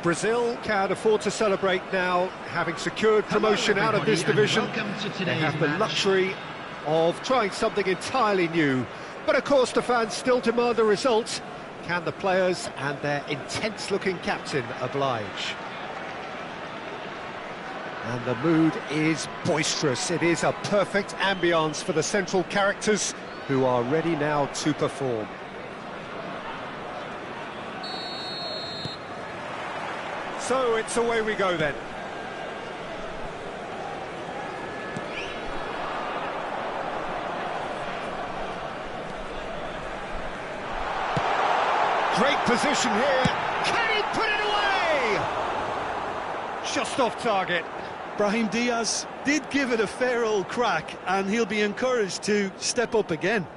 Brazil can afford to celebrate now, having secured promotion out of this division. They have the luxury of trying something entirely new. But of course the fans still demand the result. Can the players and their intense-looking captain oblige? And the mood is boisterous. It is a perfect ambience for the central characters who are ready now to perform. So it's away we go then. Great position here. Can he put it away? Just off target. Brahim Diaz did give it a fair old crack, and he'll be encouraged to step up again.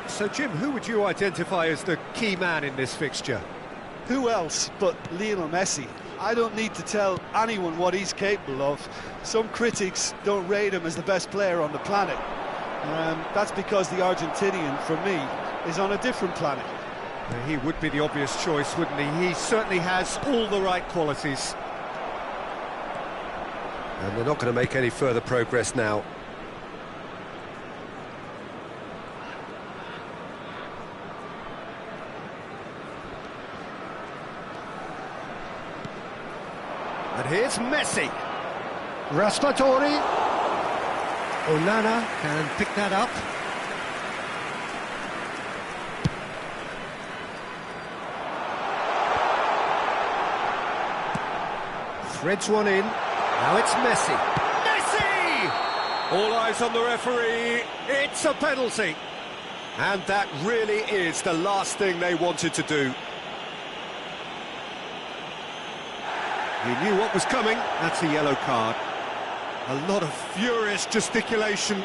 So, Jim, who would you identify as the key man in this fixture? Who else but Lionel Messi? I don't need to tell anyone what he's capable of. Some critics don't rate him as the best player on the planet. That's because the Argentinian, for me, is on a different planet. He would be the obvious choice, wouldn't he? He certainly has all the right qualities. And they're not going to make any further progress now. And here's Messi. Raspadori. Onana can pick that up. Threads one in. Now it's Messi. Messi! All eyes on the referee. It's a penalty. And that really is the last thing they wanted to do. He knew what was coming. That's a yellow card. A lot of furious gesticulation,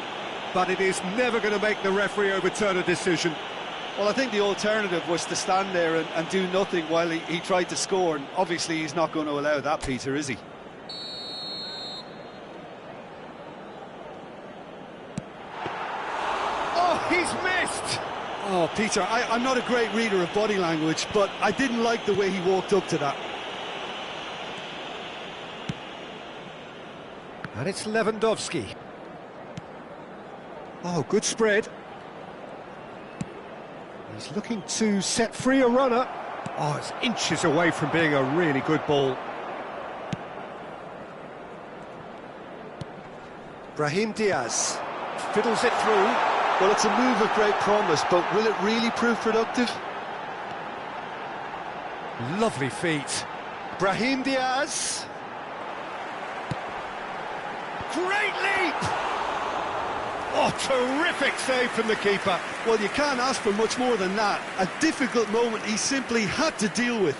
but it is never going to make the referee overturn a decision. Well, I think the alternative was to stand there and do nothing while he tried to score, and obviously he's not going to allow that, Peter, is he? Oh, he's missed! Oh, Peter, I'm not a great reader of body language, but I didn't like the way he walked up to that. And it's Lewandowski. Oh, good spread. He's looking to set free a runner. Oh, it's inches away from being a really good ball. Brahim Diaz fiddles it through. Well, it's a move of great promise, but will it really prove productive? Lovely feet. Brahim Diaz. Great leap! Oh, terrific save from the keeper. Well, you can't ask for much more than that. A difficult moment he simply had to deal with.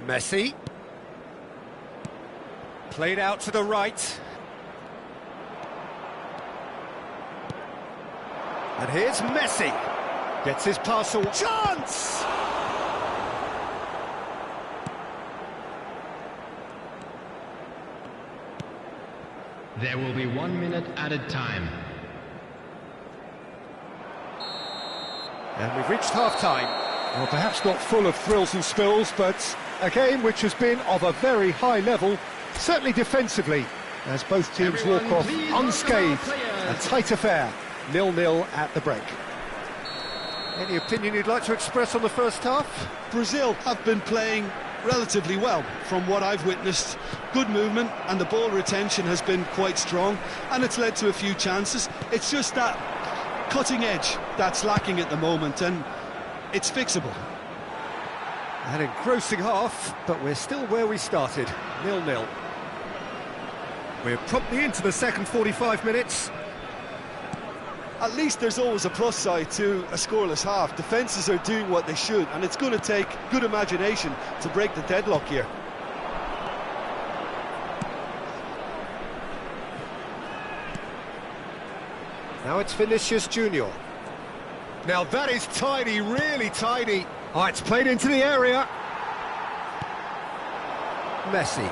Messi. Played out to the right. And here's Messi. Gets his pass away. Chance! There will be 1 minute added time. And we've reached half-time. Well, perhaps not full of thrills and spills, but a game which has been of a very high level, certainly defensively, as both teams walk off unscathed. A tight affair, 0-0 at the break. Any opinion you'd like to express on the first half? Brazil have been playing relatively well from what I've witnessed. Good movement, and the ball retention has been quite strong, and it's led to a few chances. It's just that cutting edge that's lacking at the moment, and it's fixable. An engrossing half, but we're still where we started, 0-0. We're promptly into the second 45 minutes. At least there's always a plus side to a scoreless half. Defences are doing what they should, and it's going to take good imagination to break the deadlock here. Now it's Vinicius Junior. Now that is tidy, really tidy. Oh, it's played into the area. Messi.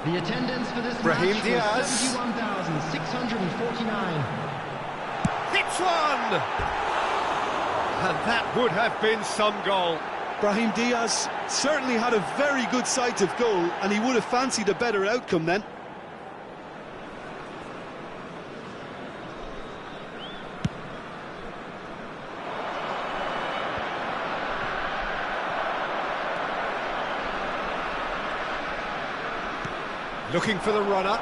The attendance for this Brahim match Diaz. was 71,649. Hits one! And that would have been some goal. Brahim Diaz certainly had a very good sight of goal, and he would have fancied a better outcome then. Looking for the runner.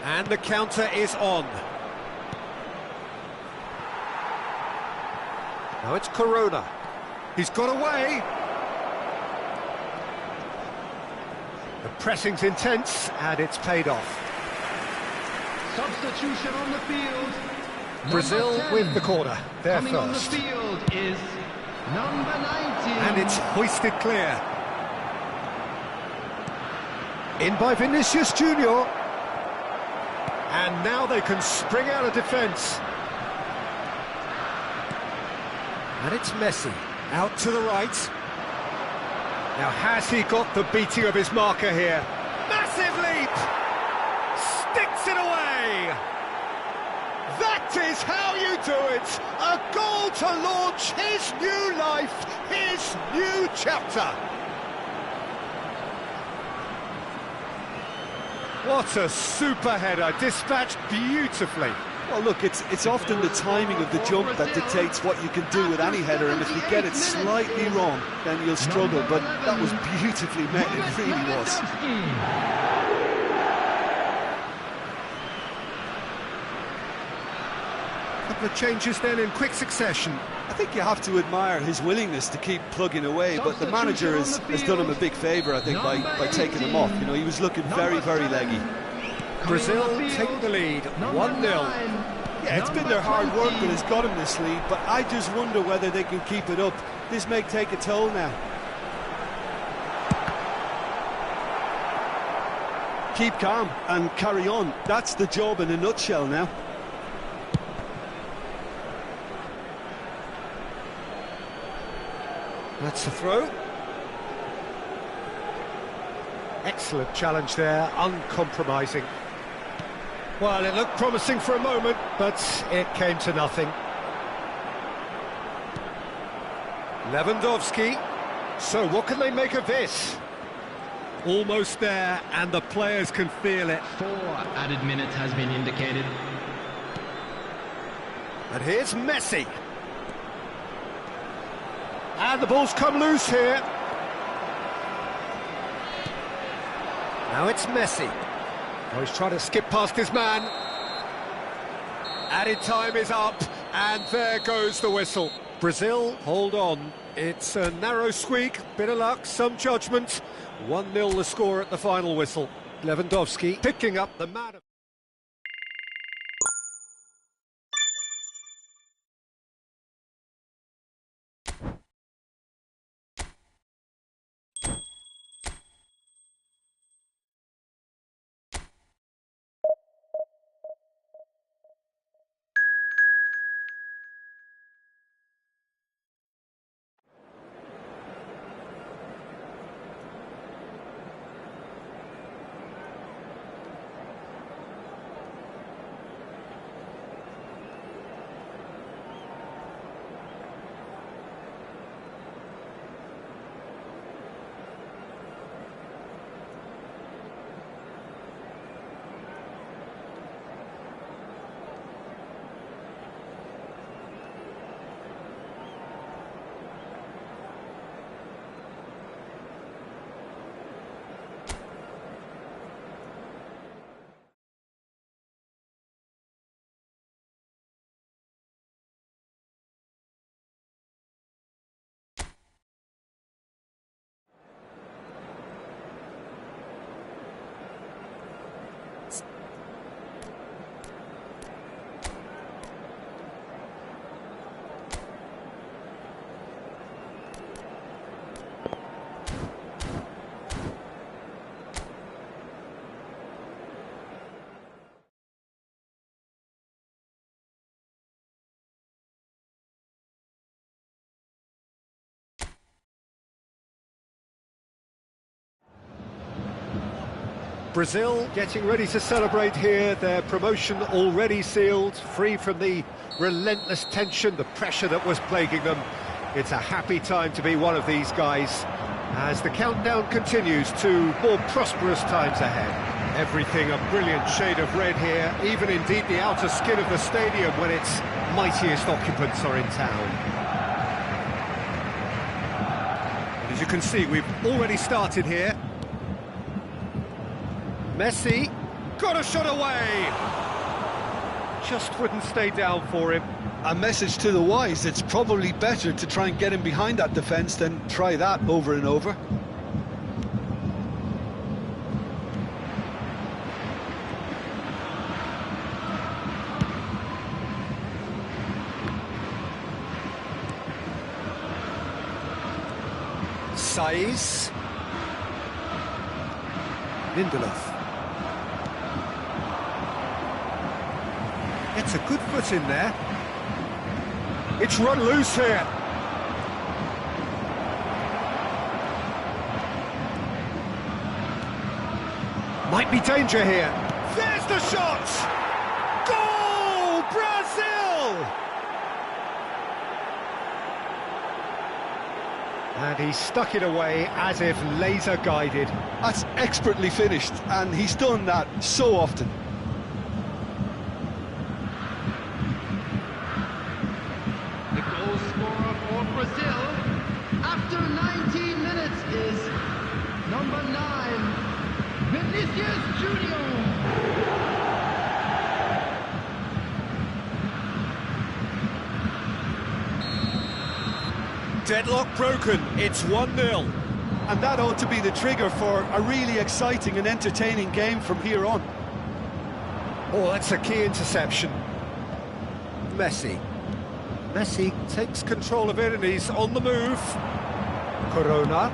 And the counter is on. Now it's Corona. He's got away. The pressing's intense, and it's paid off. Substitution on the field. Brazil Number 10. with the corner. They're Coming on the first. field is number 19. And it's hoisted clear. In by Vinicius Junior. And now they can spring out of defence. And it's Messi, out to the right. Now has he got the beating of his marker here? Massive leap! Sticks it away! That is how you do it! A goal to launch his new life, his new chapter! What a super header, dispatched beautifully. Well, look, it's often the timing of the jump that dictates what you can do with any header, and if you get it slightly wrong, then you'll struggle, but that was beautifully met, it really was. Couple of changes then in quick succession. I think you have to admire his willingness to keep plugging away, but the manager has done him a big favour, I think, by taking him off. You know, he was looking very, very leggy. Brazil take the lead, 1-0. Yeah, it's been their hard work that has got him this lead, but I just wonder whether they can keep it up. This may take a toll now. Keep calm and carry on. That's the job in a nutshell now. That's the throw. Excellent challenge there, uncompromising. Well, it looked promising for a moment, but it came to nothing. Lewandowski. So what can they make of this? Almost there, and the players can feel it. 4 added minutes has been indicated. And here's Messi. And the ball's come loose here. Now it's Messi. Oh, he's trying to skip past his man. Added time is up, and there goes the whistle. Brazil, hold on. It's a narrow squeak, bit of luck, some judgment. 1-0 the score at the final whistle. Lewandowski picking up the man of... Brazil getting ready to celebrate here, their promotion already sealed, free from the relentless tension, the pressure that was plaguing them. It's a happy time to be one of these guys, as the countdown continues to more prosperous times ahead. Everything a brilliant shade of red here, even indeed the outer skin of the stadium when its mightiest occupants are in town. And as you can see, we've already started here. Messi, got a shot away! Just wouldn't stay down for him. A message to the wise, it's probably better to try and get him behind that defence than try that over and over. Saiz. Lindelof. Gets a good foot in there. It's run loose here. Might be danger here. There's the shot! Goal! Brazil! And he stuck it away as if laser guided. That's expertly finished, and he's done that so often. The goal scorer for Brazil after 19 minutes is number 9, Vinicius Junior. Deadlock broken, it's 1-0. And that ought to be the trigger for a really exciting and entertaining game from here on. Oh, that's a key interception. Messi. Messi takes control of it and he's on the move. Corona.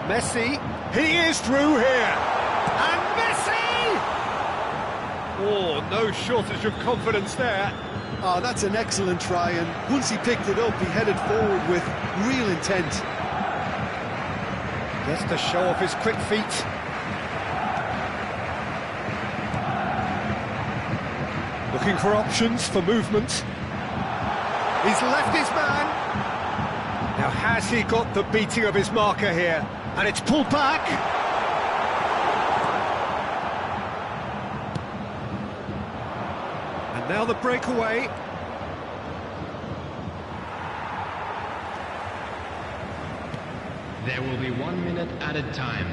Messi, he is through here, and Messi! Oh, no shortage of confidence there. Oh, that's an excellent try, and once he picked it up, he headed forward with real intent. Gets to show off his quick feet. Looking for options for movement. He's left his man. Now, has he got the beating of his marker here? And it's pulled back. And now the breakaway. There will be 1 minute added time.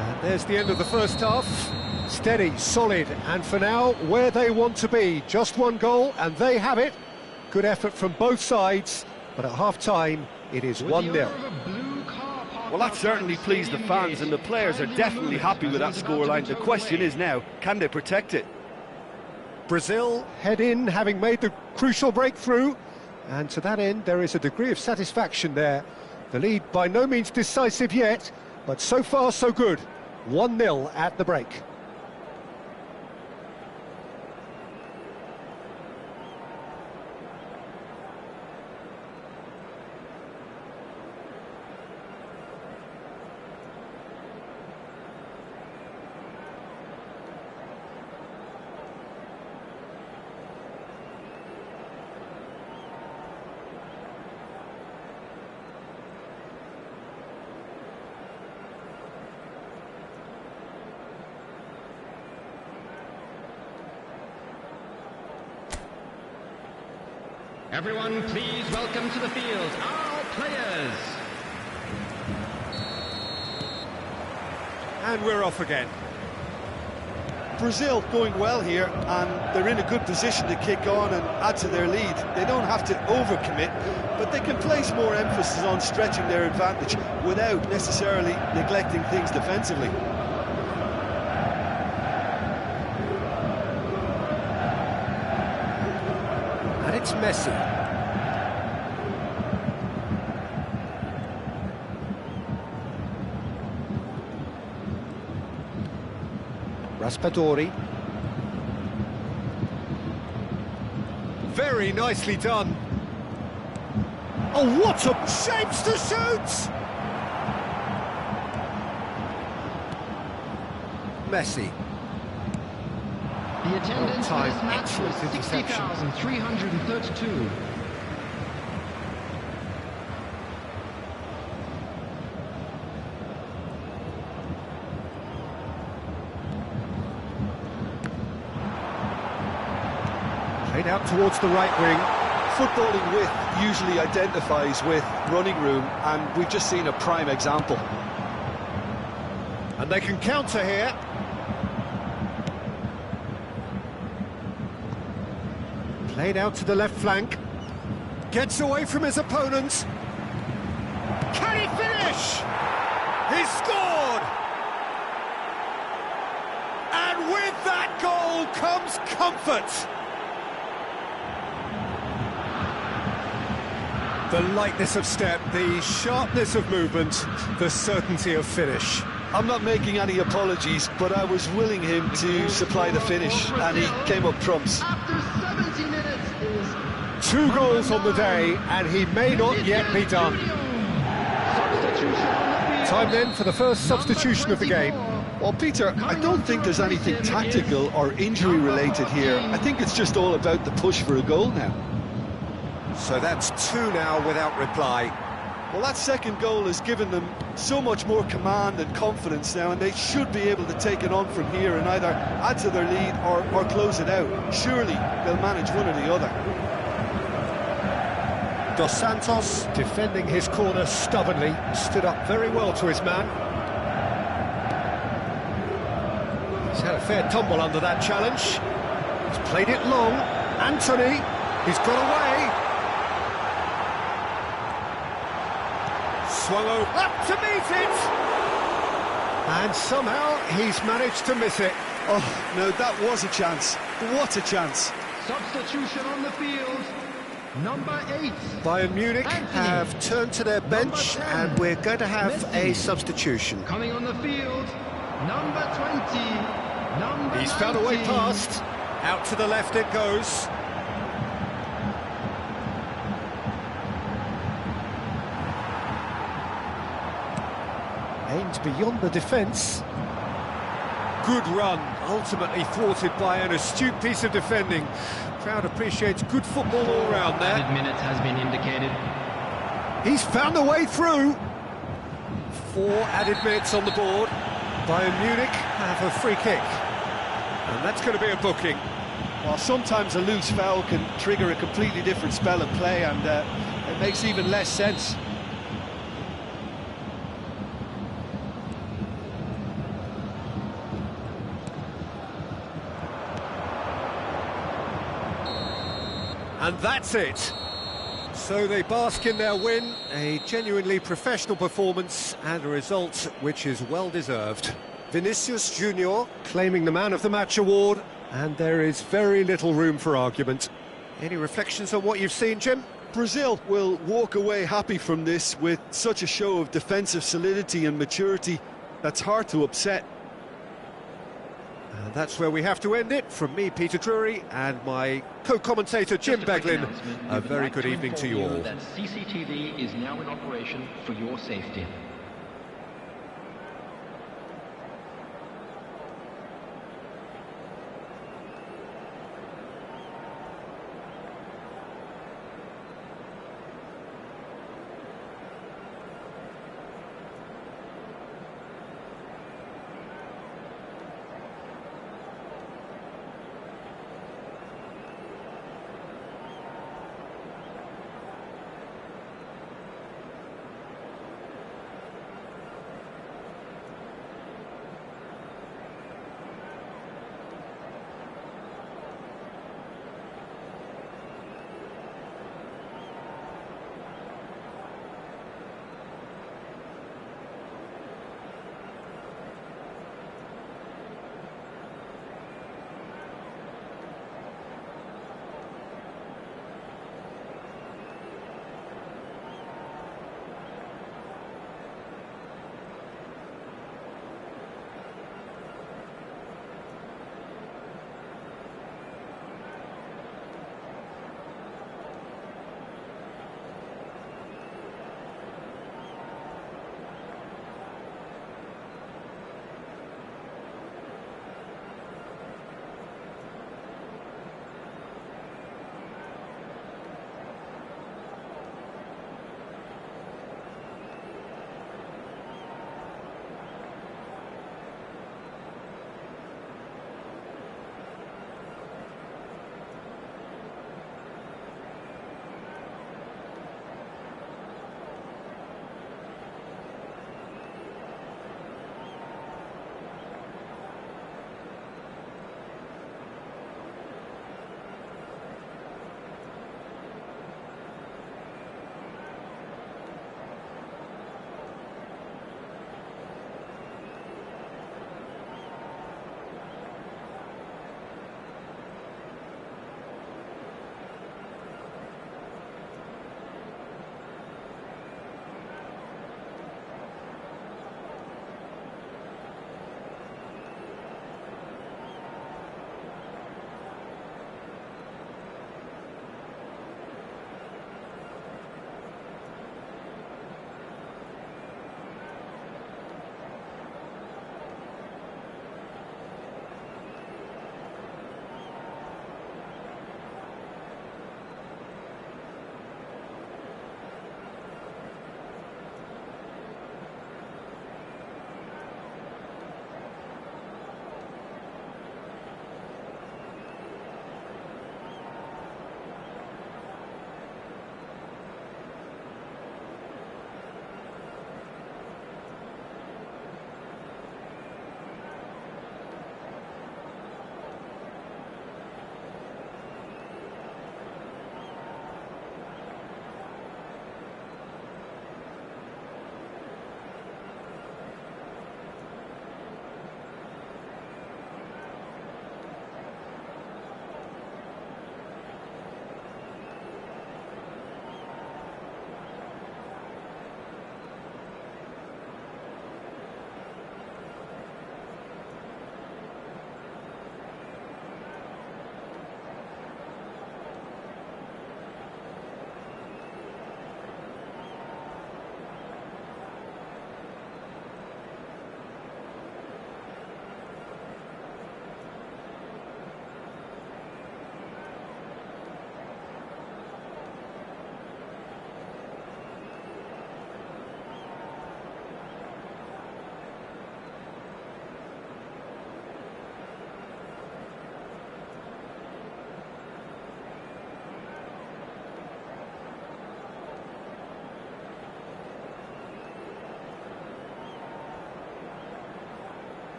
And there's the end of the first half. Steady, solid, and for now, where they want to be. Just one goal, and they have it. Good effort from both sides. But at half-time, it is 1-0. Well, that certainly pleased the fans, and the players are definitely happy with that scoreline. The question is now, can they protect it? Brazil head in, having made the crucial breakthrough. And to that end, there is a degree of satisfaction there. The lead by no means decisive yet, but so far so good. 1-0 at the break. Everyone, please welcome to the field our players. And we're off again. Brazil going well here, and they're in a good position to kick on and add to their lead. They don't have to overcommit, but they can place more emphasis on stretching their advantage without necessarily neglecting things defensively. it's Messi. Raspadori. Very nicely done. Oh, what a shapes to shoot! Messi. The attendance for Time, this match was excellent interception. 60,332. Played out towards the right wing. Footballing width usually identifies with running room, and we've just seen a prime example. And they can counter here. Played out to the left flank. Gets away from his opponent. Can he finish? He's scored! And with that goal comes comfort. The lightness of step, the sharpness of movement, the certainty of finish. I'm not making any apologies, but I was willing him to supply the finish, and he came up trumps. After 70 minutes is 2 goals on the day, and he may not yet be done. substitution on the field. Time then for the first substitution of the game. Well, Peter, I don't think there's anything tactical or injury-related here. I think it's just all about the push for a goal now. So that's 2 now without reply. Well, that second goal has given them so much more command and confidence now, and they should be able to take it on from here and either add to their lead or close it out. Surely they'll manage one or the other. Dos Santos, defending his corner stubbornly, stood up very well to his man. He's had a fair tumble under that challenge. He's played it long. Anthony, he's got away. Swung over, up to meet it! And somehow he's managed to miss it. Oh, no, that was a chance. What a chance. Substitution on the field. Number 8. Bayern Munich Anthony. have turned to their bench, Number 10. and we're going to have Messi. a substitution. Coming on the field. Number 20. Number He's found a way 19. past. Out to the left it goes. Aimed beyond the defence. Good run, ultimately thwarted by an astute piece of defending. Crowd appreciates good football all round there. Added minutes has been indicated. He's found a way through. 4 added minutes on the board. Bayern Munich have a free kick. And that's going to be a booking. Well, sometimes a loose foul can trigger a completely different spell of play, and it makes even less sense. And that's it. So they bask in their win, a genuinely professional performance and a result which is well deserved. Vinicius Junior claiming the Man of the Match award, and there is very little room for argument. Any reflections on what you've seen, Jim? Brazil will walk away happy from this with such a show of defensive solidity and maturity that's hard to upset. And that's where we have to end it. From me, Peter Drury, and my co-commentator, Jim Beglin, a very good evening to you all. That CCTV is now in operation for your safety.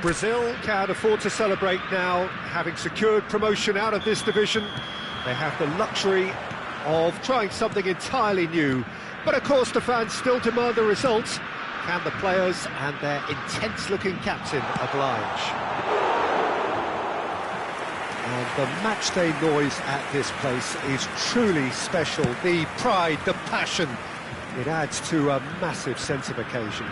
Brazil can afford to celebrate now, having secured promotion out of this division. They have the luxury of trying something entirely new. But of course the fans still demand the results. Can the players and their intense-looking captain oblige? And the matchday noise at this place is truly special. The pride, the passion, it adds to a massive sense of occasion.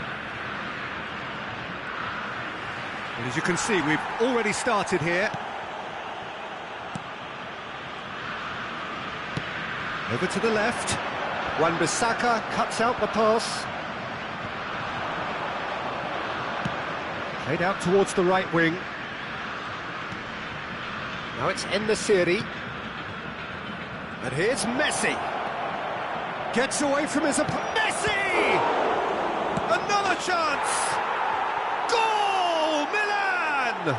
And as you can see, we've already started here. Over to the left. Wan-Bissaka cuts out the pass. Played out towards the right wing. Now it's En-Nesyri. And here's Messi. Gets away from his opponent. Messi! Another chance! Goal! Milan!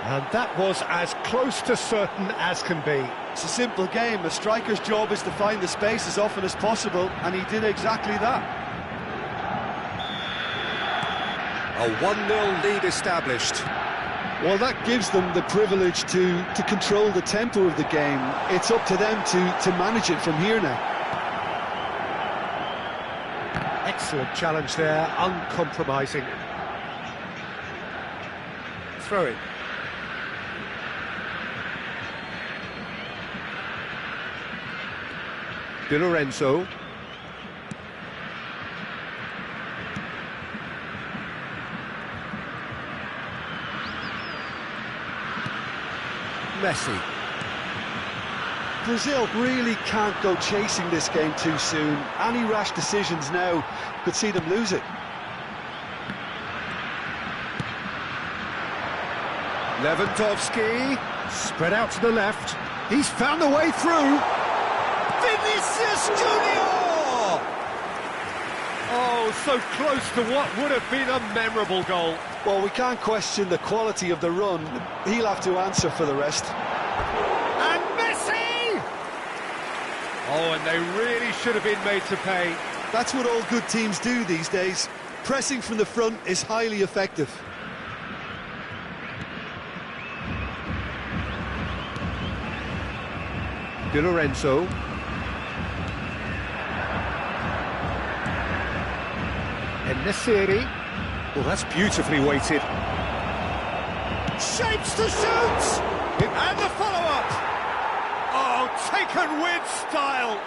And that was as close to certain as can be. It's a simple game. A striker's job is to find the space as often as possible, and he did exactly that. A 1-0 lead established. Well, that gives them the privilege to control the tempo of the game. It's up to them to manage it from here now. Excellent challenge there, uncompromising. Throw it. Di Lorenzo. Messi. Brazil really can't go chasing this game too soon. Any rash decisions now could see them lose it. Lewandowski, spread out to the left. He's found the way through. Vinicius Junior! Oh, so close to what would have been a memorable goal. Well, we can't question the quality of the run. He'll have to answer for the rest. And Messi! Oh, and they really should have been made to pay. That's what all good teams do these days. Pressing from the front is highly effective. Di Lorenzo. En-Nesyri. Well, that's beautifully weighted. Shapes to shoot! And the follow-up! Oh, taken with style!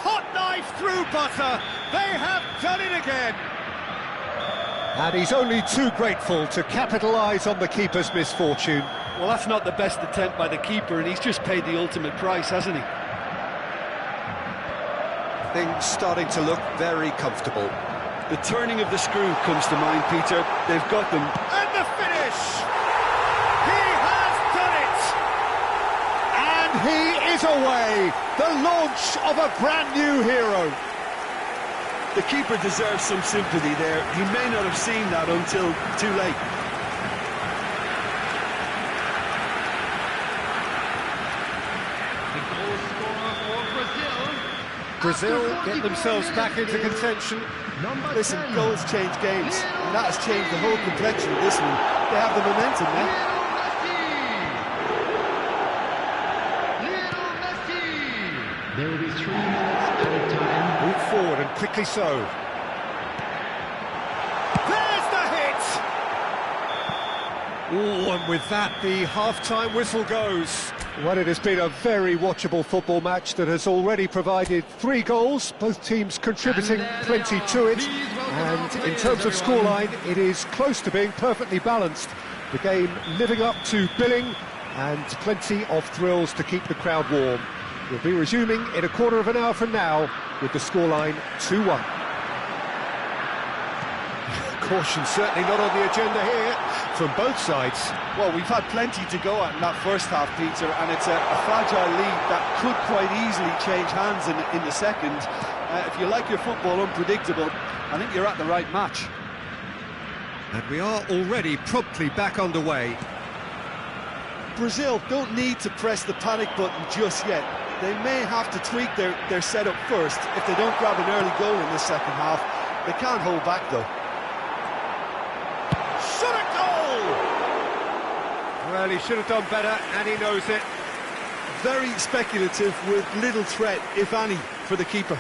Hot knife through butter! They have done it again! And he's only too grateful to capitalise on the keeper's misfortune. Well, that's not the best attempt by the keeper, and he's just paid the ultimate price, hasn't he? Things starting to look very comfortable. The turning of the screw comes to mind, Peter. They've got them. And the finish! He has done it! And he is away! The launch of a brand new hero. The keeper deserves some sympathy there. He may not have seen that until too late. Brazil get themselves back into contention. Listen, goals change games, and that has changed the whole complexion of this one. They have the momentum now. There will be 3 minutes at a time. Move forward, and quickly so. There's the hit! Oh, and with that, the half-time whistle goes. Well, it has been a very watchable football match that has already provided 3 goals, both teams contributing plenty to it. And in terms of scoreline, it is close to being perfectly balanced. The game living up to billing, and plenty of thrills to keep the crowd warm. We'll be resuming in a quarter of an hour from now with the scoreline 2-1. Caution certainly not on the agenda here from both sides. Well, we've had plenty to go at in that first half, Peter, and it's a fragile lead that could quite easily change hands in the second. If you like your football unpredictable, I think you're at the right match. And we are already promptly back underway. Brazil don't need to press the panic button just yet. They may have to tweak their setup first if they don't grab an early goal in the second half. They can't hold back, though. Well, he should have done better, and he knows it. Very speculative with little threat, if any, for the keeper.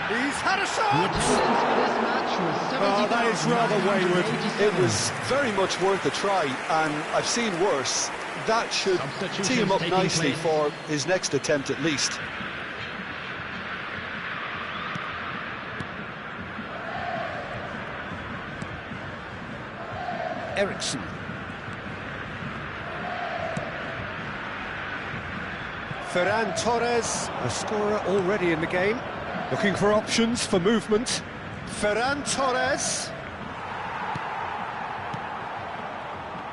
He's had a The shot! attendance for this match was Oh, that is rather wayward. 70,987. It was very much worth a try, and I've seen worse. That should tee him up Substitutions nicely taking for his next attempt at least. Ericsson. Ferran Torres, a scorer already in the game. Looking for options for movement. Ferran Torres.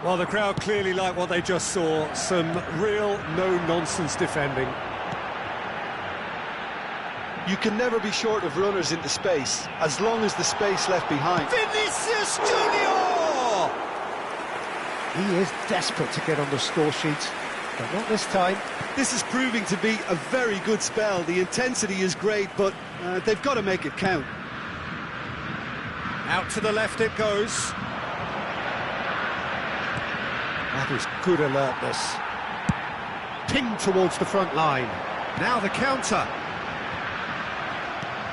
Well, the crowd clearly like what they just saw. Some real no-nonsense defending. You can never be short of runners into space, as long as the space left behind. Vinicius Junior! He is desperate to get on the score sheet, but not this time. This is proving to be a very good spell. The intensity is great, but they've got to make it count. Out to the left it goes. That is good alertness. Pinged towards the front line. Now the counter.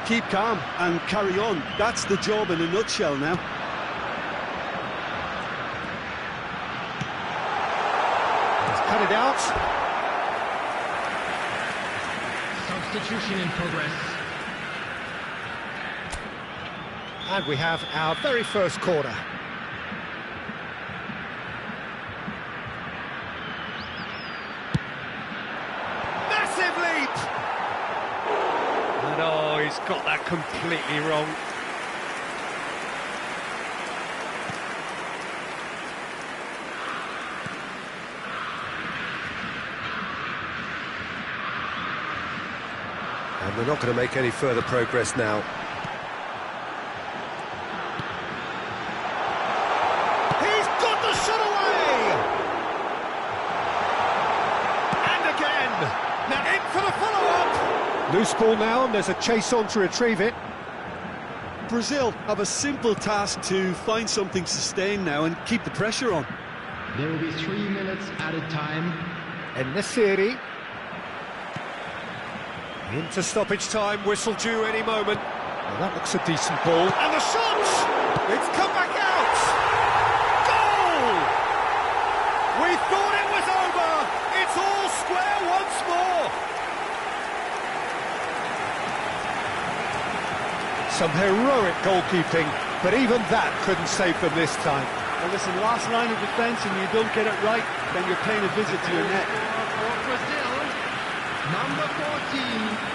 Keep calm and carry on. That's the job in a nutshell now. He's cut it out. Substitution in progress. And we have our very first corner. Massive leap! And oh, he's got that completely wrong. And we're not going to make any further progress now. He's got the shot away! And again! Now in for the follow-up! Loose ball now, and there's a chase on to retrieve it. Brazil have a simple task to find something sustained now and keep the pressure on. There will be 3 minutes added time. En-Nesyri. Into stoppage time, whistle due any moment. Well, that looks a decent ball. And the shot! It's come back out! Goal! We thought it was over! It's all square once more! Some heroic goalkeeping, but even that couldn't save them this time. Well, listen, last line of defence, and you don't get it right, then you're paying a visit to your net. For Brazil, number 14.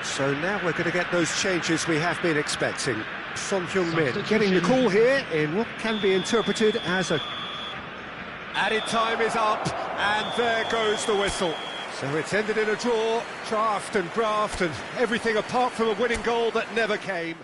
So now we're going to get those changes we have been expecting. Son Heung-min getting the call here in what can be interpreted as a... Added time is up, and there goes the whistle. So it's ended in a draw, draft and graft and everything apart from a winning goal that never came.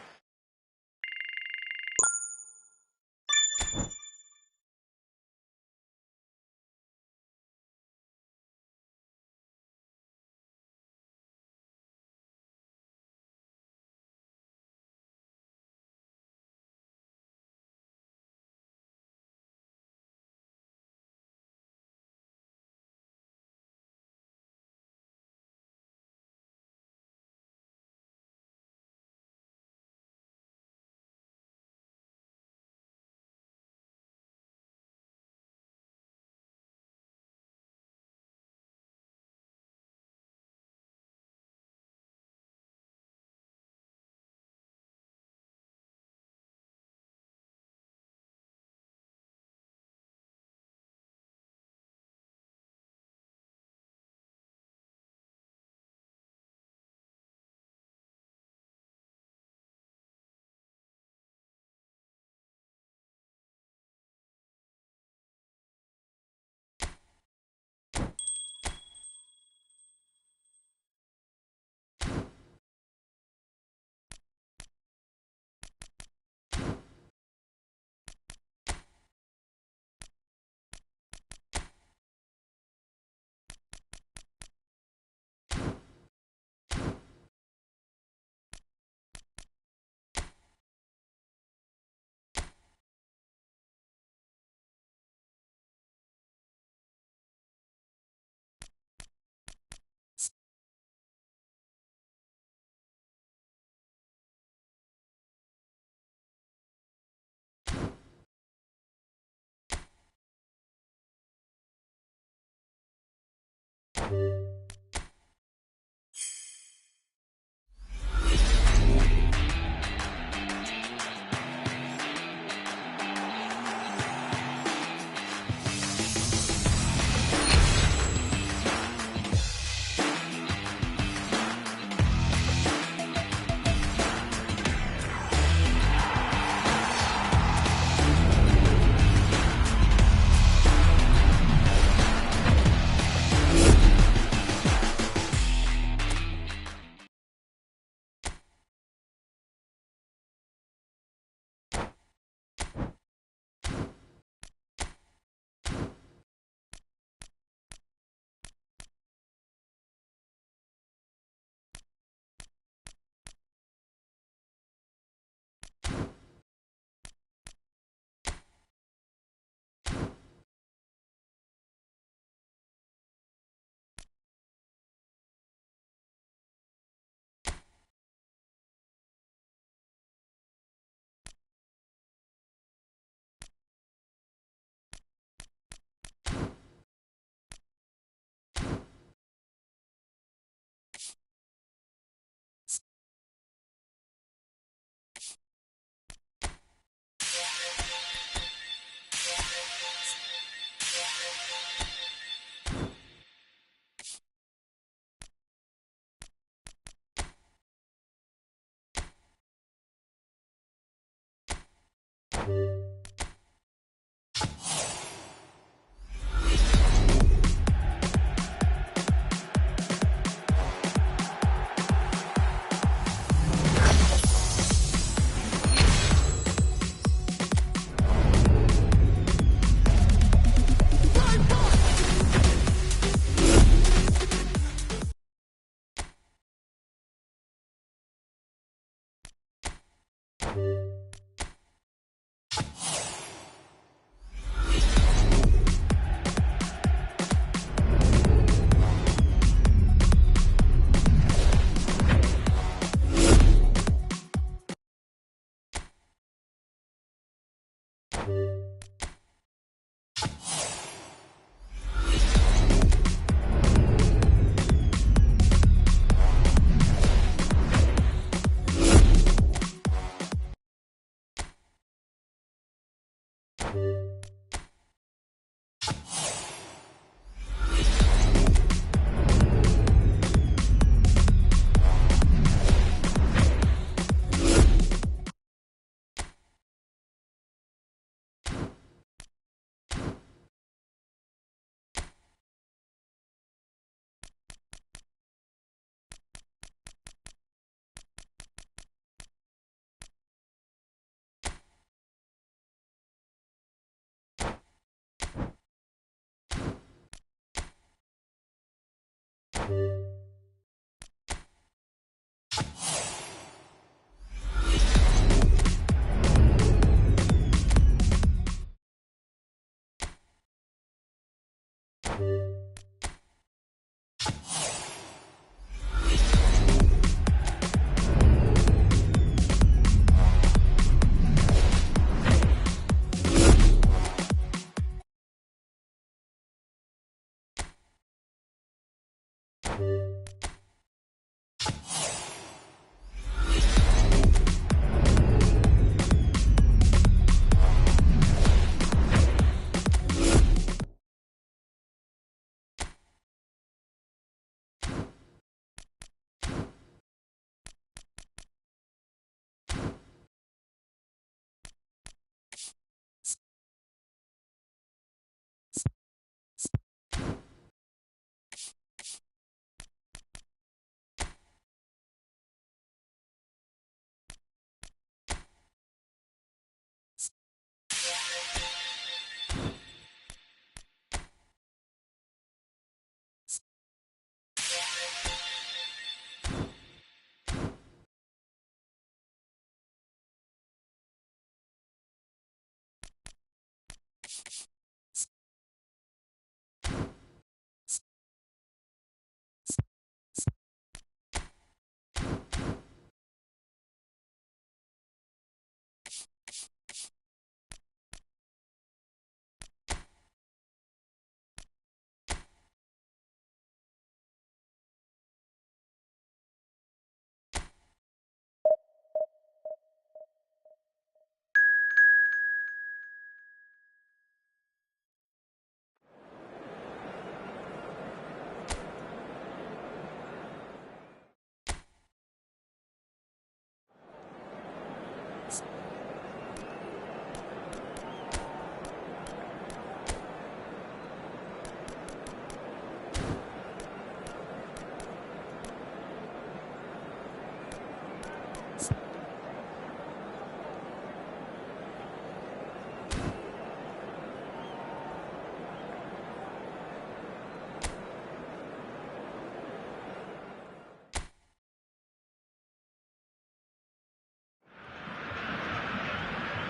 you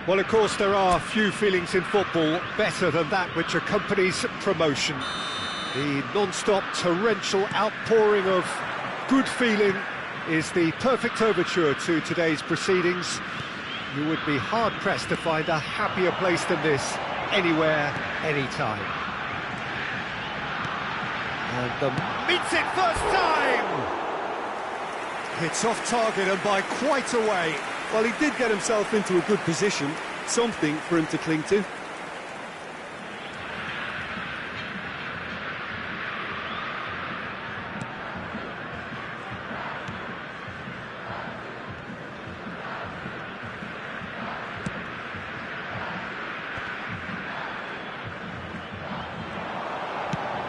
Well, of course, there are few feelings in football better than that which accompanies promotion. The non-stop torrential outpouring of good feeling is the perfect overture to today's proceedings. You would be hard-pressed to find a happier place than this, anywhere, anytime. And the meets it first time! It's off target and by quite a way. Well, he did get himself into a good position, something for him to cling to.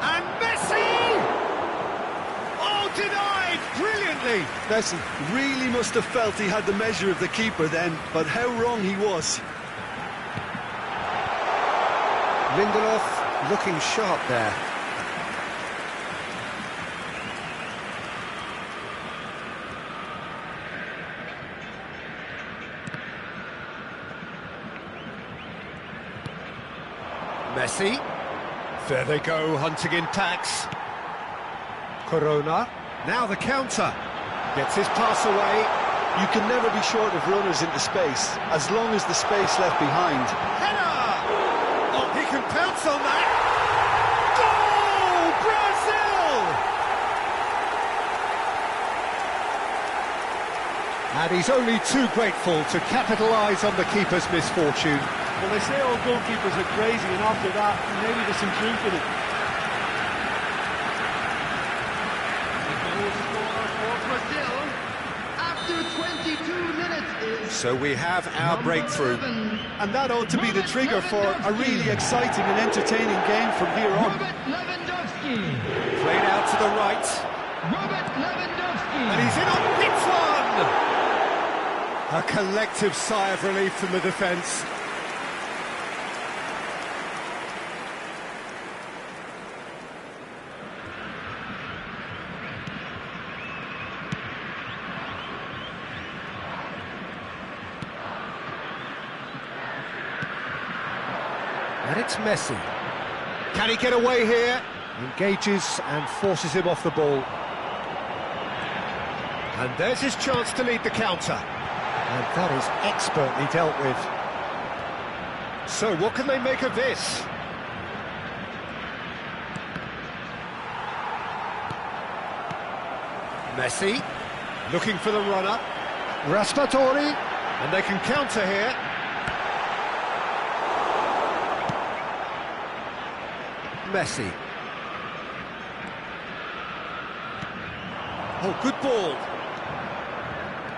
And Messi! Oh, denied brilliantly! Messi really must have felt he had the measure of the keeper then, but how wrong he was. Lindelof looking sharp there. Messi. There they go, hunting in packs. Corona. Now the counter. Gets his pass away. You can never be short of runners into space, as long as the space left behind. Header! Oh, he can pounce on that. Goal! Brazil! And he's only too grateful to capitalise on the keeper's misfortune. Well, they say all goalkeepers are crazy, and after that, maybe there's some truth in it. So we have our breakthrough. And that ought to be the trigger for a really exciting and entertaining game from here on. Robert Lewandowski. Played out to the right. Robert Lewandowski. And he's in on this one! A collective sigh of relief from the defence. And it's Messi. Can he get away here? Engages and forces him off the ball. And there's his chance to lead the counter. And that is expertly dealt with. So what can they make of this? Messi, looking for the runner. Raspadori, and they can counter here. Messi. Oh, good ball.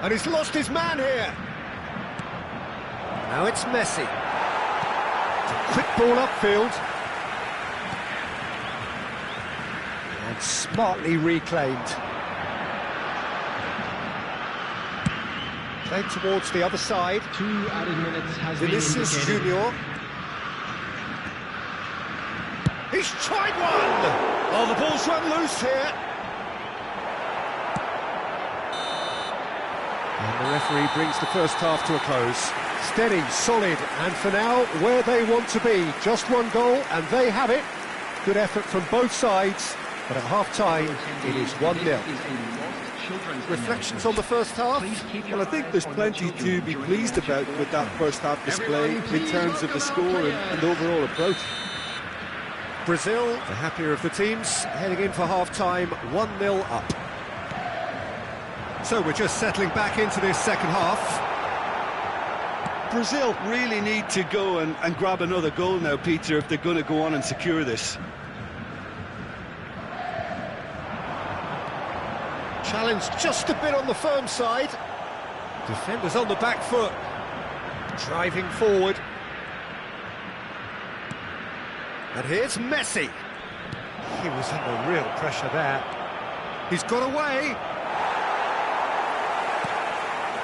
And he's lost his man here. Now it's Messi. It's a quick ball upfield. And smartly reclaimed. Played towards the other side. 2 added minutes has been Vinicius indicated. Junior. He's tried one! Oh, the ball's run loose here. And the referee brings the first half to a close. Steady, solid, and for now, where they want to be. Just one goal, and they have it. Good effort from both sides, but at half-time, it is 1-0. Reflections on the first half? Well, I think there's plenty to be pleased about with that first half display in terms of the score and overall approach. Brazil, the happier of the teams, heading in for half-time, 1-0 up. So we're just settling back into this second half. Brazil really need to go and grab another goal now, Peter, if they're going to go on and secure this. Challenge just a bit on the firm side. Defenders on the back foot. Driving forward. And here's Messi. He was under real pressure there. He's got away.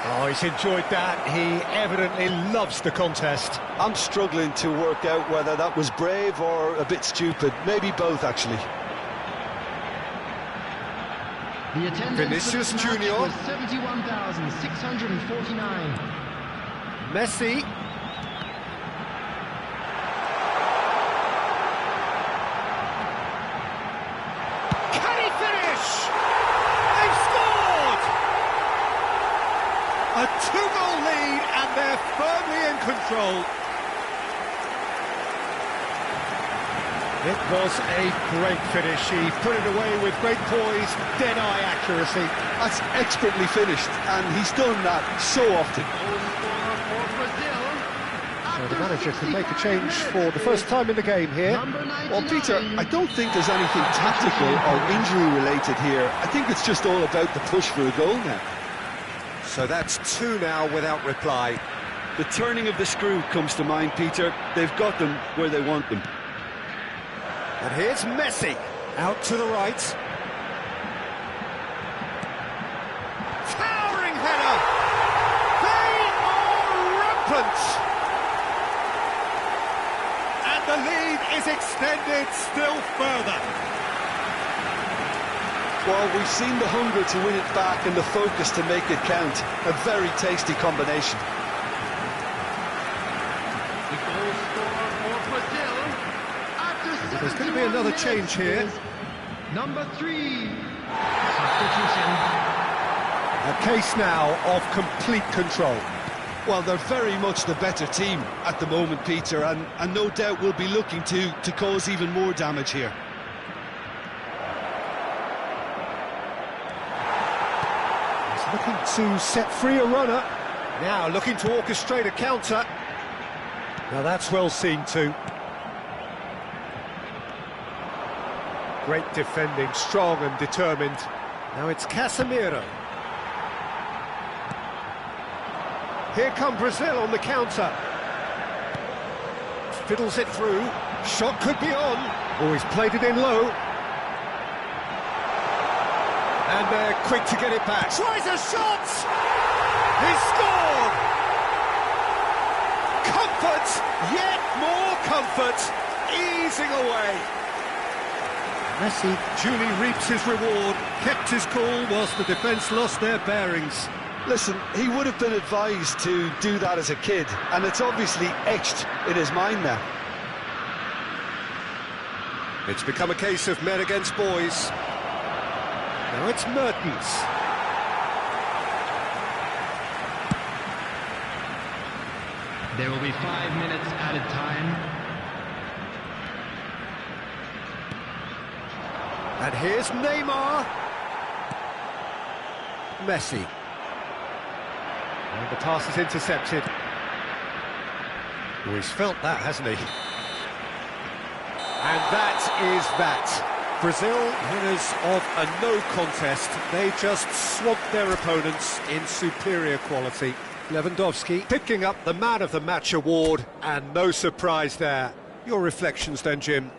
Oh, he's enjoyed that. He evidently loves the contest. I'm struggling to work out whether that was brave or a bit stupid. Maybe both, actually. The attendance Vinicius for this match Junior. was 71,649. Messi. control. It was a great finish. He put it away with great poise, dead-eye accuracy. That's expertly finished, and he's done that so often. So the manager can make a change for the first time in the game here. Well, Peter, I don't think there's anything tactical or injury-related here. I think it's just all about the push for a goal now. So that's 2 now without reply. The turning of the screw comes to mind, Peter. They've got them where they want them. And here's Messi, out to the right. Towering header! They are rampant! And the lead is extended still further. Well, we've seen the hunger to win it back and the focus to make it count. A very tasty combination. There's going to be another change here. Number 3. A case now of complete control. Well, they're very much the better team at the moment, Peter, and no doubt will be looking to cause even more damage here. He's looking to set free a runner. Now looking to orchestrate a counter. Now that's well seen too. Great defending, strong and determined. Now it's Casemiro. Here come Brazil on the counter. Fiddles it through. Shot could be on. Oh, he's played it in low. And they're quick to get it back. Tries a shot! He scored! Comfort, yet more comfort, easing away. Messi duly reaps his reward, kept his cool whilst the defence lost their bearings. Listen, he would have been advised to do that as a kid, and it's obviously etched in his mind now. It's become a case of men against boys. Now it's Mertens. There will be 5 minutes added time. And here's Neymar. Messi. And the pass is intercepted. Oh, he's felt that, hasn't he? And that is that. Brazil, winners of a no contest. They just swamped their opponents in superior quality. Lewandowski picking up the Man of the Match award, and no surprise there. Your reflections then, Jim?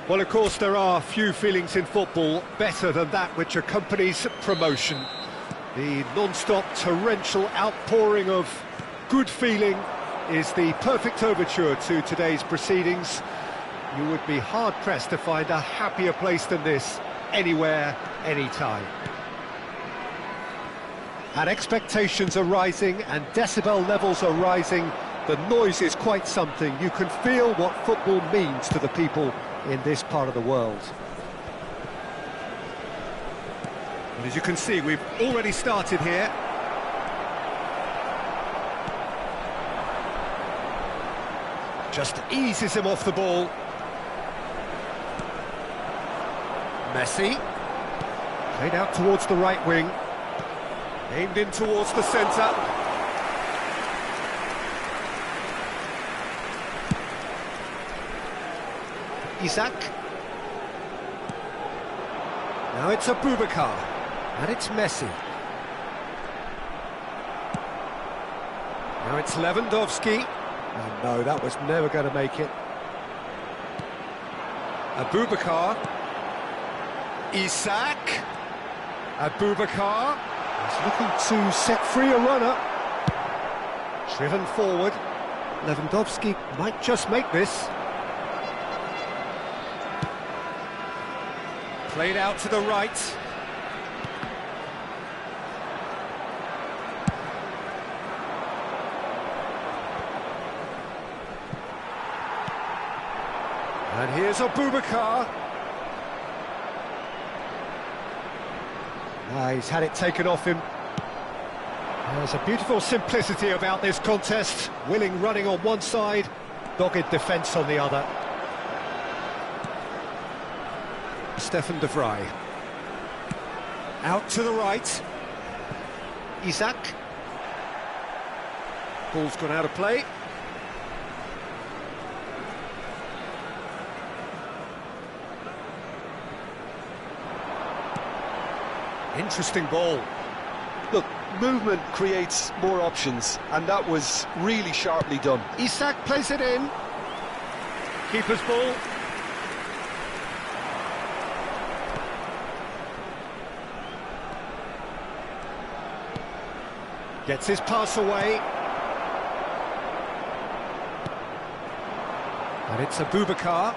Well, of course, there are few feelings in football better than that which accompanies promotion. The non-stop torrential outpouring of good feeling is the perfect overture to today's proceedings. You would be hard-pressed to find a happier place than this, anywhere, anytime. And expectations are rising and decibel levels are rising. The noise is quite something. You can feel what football means to the people in this part of the world. And as you can see, we've already started here. Just eases him off the ball. Messi. Played out towards the right wing. Aimed in towards the centre. Isak. Now it's Aboubakar. And it's Messi. Now it's Lewandowski. Oh no, that was never going to make it. Aboubakar. Isak. Aboubakar. He's looking to set free a runner. Driven forward. Lewandowski might just make this. Played out to the right. And here's Aboubakar. He's had it taken off him. There's a beautiful simplicity about this contest. Willing running on one side, dogged defence on the other. Stefan de Vrij. Out to the right. Isak. Ball's gone out of play. Interesting ball. Look, movement creates more options, and that was really sharply done. Isak plays it in. Keeper's ball. Gets his pass away. And it's Aboubakar.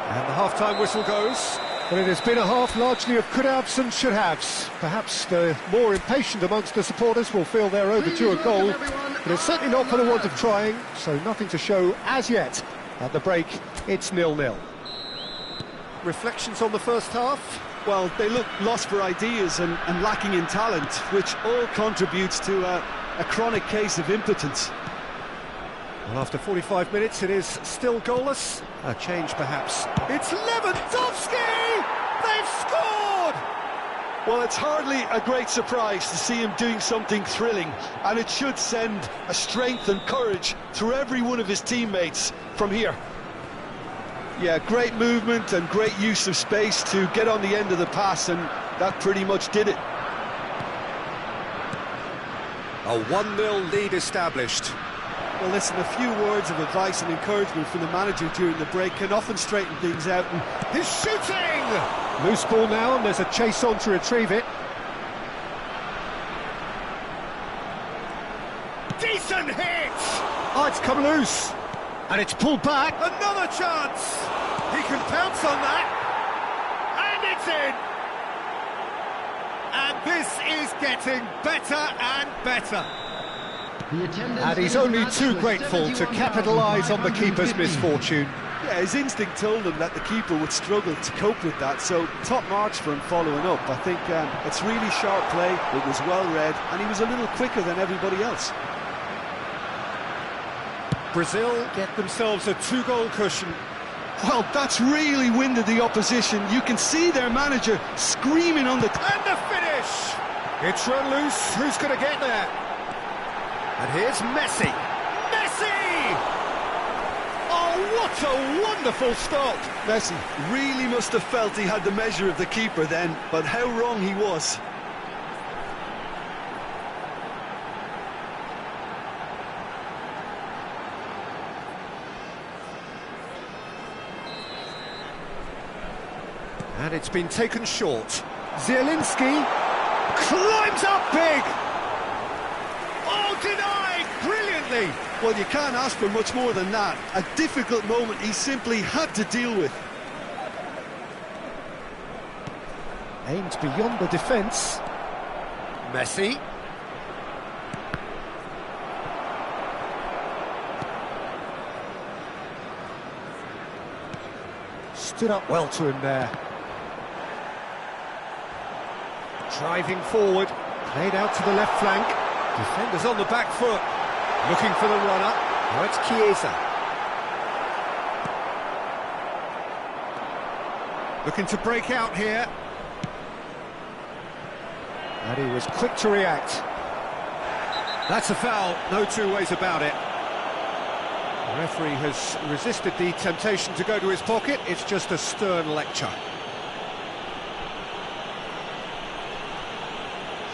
And the half-time whistle goes. But it has been a half largely of could-haves and should-haves. Perhaps the more impatient amongst the supporters will feel they're overdue a goal, but it's certainly not for the want of trying, so nothing to show as yet. At the break, it's 0-0. Reflections on the first half? Well, they look lost for ideas and lacking in talent, which all contributes to a chronic case of impotence. Well, after 45 minutes, it is still goalless. A change, perhaps. It's Lewandowski! They've scored! Well, it's hardly a great surprise to see him doing something thrilling, and it should send a strength and courage through every one of his teammates from here. Yeah, great movement and great use of space to get on the end of the pass, and that pretty much did it. A 1-0 lead established. Well, listen, a few words of advice and encouragement from the manager during the break can often straighten things out. And he's shooting! Loose ball now, and there's a chase on to retrieve it. Decent hit! Oh, it's come loose. And it's pulled back. Another chance! He can pounce on that. And it's in! And this is getting better and better. And he's only too grateful to capitalise on the keeper's misfortune. Yeah, his instinct told him that the keeper would struggle to cope with that, so top marks for him following up. I think it's really sharp play, it was well read, and he was a little quicker than everybody else. Brazil get themselves a 2-goal cushion. Well, that's really winded the opposition. You can see their manager screaming on the... And the finish! It's run loose, who's going to get there? And here's Messi. Messi! Oh, what a wonderful stop! Messi really must have felt he had the measure of the keeper then, but how wrong he was. And it's been taken short. Zielinski climbs up big! Oh, denied brilliantly! Well, you can't ask for much more than that. A difficult moment he simply had to deal with. Aimed beyond the defence. Messi. Stood up well to him there. Driving forward, played out to the left flank. Defenders on the back foot, looking for the runner. Now it's Chiesa. Looking to break out here. And he was quick to react. That's a foul, no two ways about it. The referee has resisted the temptation to go to his pocket. It's just a stern lecture.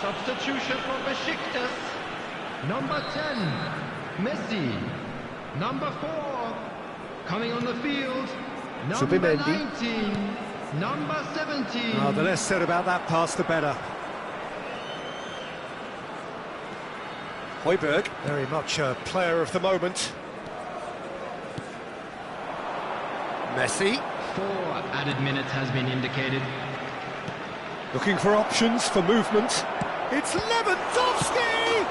Substitution for Besiktas. Number 10, Messi. Number 4, coming on the field. Number Zubimendi. 19, number 17. Oh, the less said about that pass, the better. Højbjerg, very much a player of the moment. Messi. 4 added minutes has been indicated. Looking for options for movement. It's Lewandowski!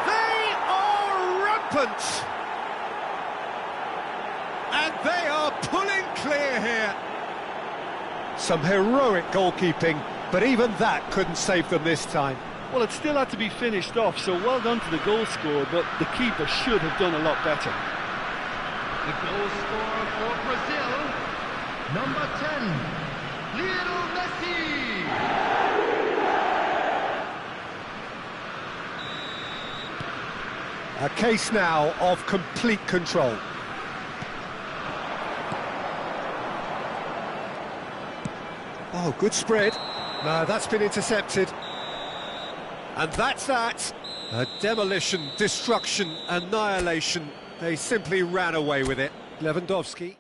They are rampant! And they are pulling clear here. Some heroic goalkeeping, but even that couldn't save them this time. Well, it still had to be finished off, so well done to the goal scorer, but the keeper should have done a lot better. The goal scorer for Brazil, number 10, Lionel Messi. A case now of complete control. Oh, good spread. No, that's been intercepted. And that's that. A demolition, destruction, annihilation. They simply ran away with it. Lewandowski.